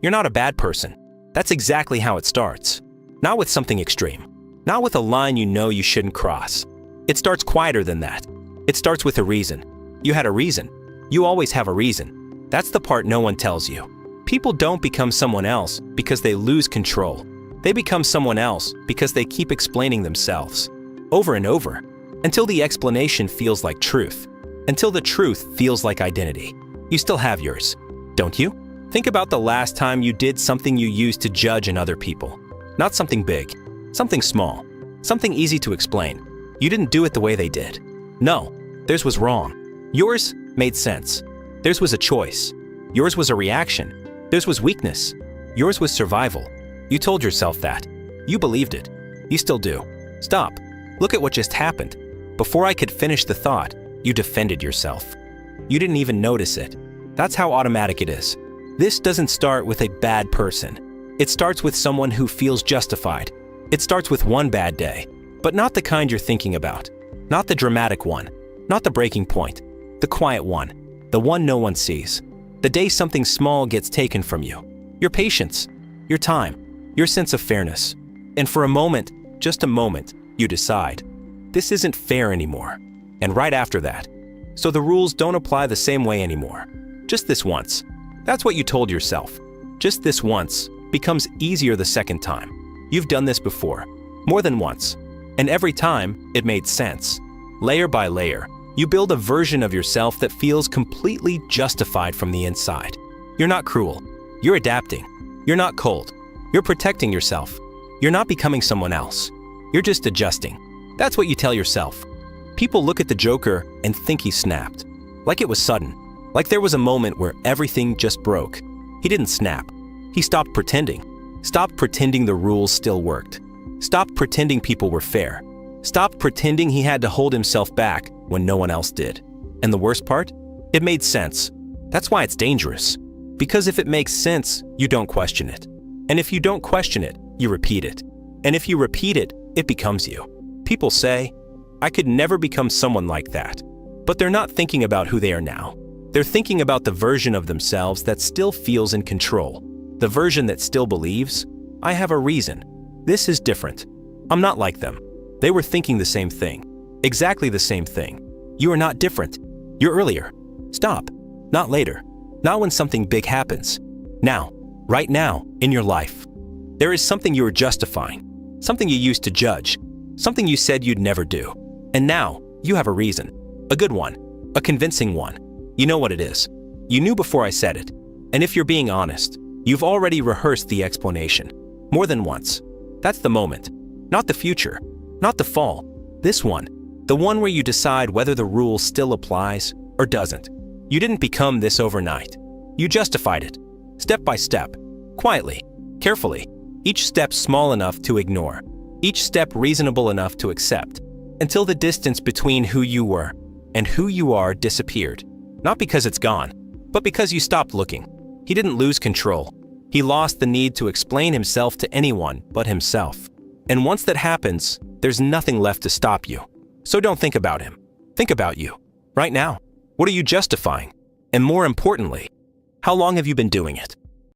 You're not a bad person. That's exactly how it starts. Not with something extreme. Not with a line you know you shouldn't cross. It starts quieter than that. It starts with a reason. You had a reason. You always have a reason. That's the part no one tells you. People don't become someone else because they lose control. They become someone else because they keep explaining themselves over and over until the explanation feels like truth, until the truth feels like identity. You still have yours, don't you? Think about the last time you did something you used to judge in other people. Not something big, something small, something easy to explain. You didn't do it the way they did. No, theirs was wrong. Yours made sense. Theirs was a choice. Yours was a reaction. Theirs was weakness. Yours was survival. You told yourself that. You believed it. You still do. Stop. Look at what just happened. Before I could finish the thought, you defended yourself. You didn't even notice it. That's how automatic it is. This doesn't start with a bad person. It starts with someone who feels justified. It starts with one bad day, but not the kind you're thinking about. Not the dramatic one. Not the breaking point. The quiet one. The one no one sees. The day something small gets taken from you. Your patience. Your time. Your sense of fairness. And for a moment, just a moment, you decide, this isn't fair anymore. And right after that. So the rules don't apply the same way anymore. Just this once. That's what you told yourself. Just this once becomes easier the second time. You've done this before, more than once. And every time, it made sense. Layer by layer, you build a version of yourself that feels completely justified from the inside. You're not cruel. You're adapting. You're not cold. You're protecting yourself. You're not becoming someone else. You're just adjusting. That's what you tell yourself. People look at the Joker and think he snapped. Like it was sudden. Like there was a moment where everything just broke. He didn't snap. He stopped pretending. Stopped pretending the rules still worked. Stopped pretending people were fair. Stopped pretending he had to hold himself back when no one else did. And the worst part? It made sense. That's why it's dangerous. Because if it makes sense, you don't question it. And if you don't question it, you repeat it. And if you repeat it, it becomes you. People say, I could never become someone like that. But they're not thinking about who they are now. They're thinking about the version of themselves that still feels in control. The version that still believes, I have a reason. This is different. I'm not like them. They were thinking the same thing. Exactly the same thing. You are not different. You're earlier. Stop. Not later. Not when something big happens. Now. Right now, in your life. There is something you are justifying. Something you used to judge. Something you said you'd never do. And now, you have a reason. A good one. A convincing one. You know what it is. You knew before I said it. And if you're being honest, you've already rehearsed the explanation. More than once. That's the moment. Not the future. Not the fall. This one. The one where you decide whether the rule still applies or doesn't. You didn't become this overnight. You justified it. Step by step. Quietly. Carefully. Each step small enough to ignore. Each step reasonable enough to accept. Until the distance between who you were and who you are disappeared. Not because it's gone, but because you stopped looking. He didn't lose control. He lost the need to explain himself to anyone but himself. And once that happens, there's nothing left to stop you. So don't think about him. Think about you. Right now. What are you justifying? And more importantly, how long have you been doing it?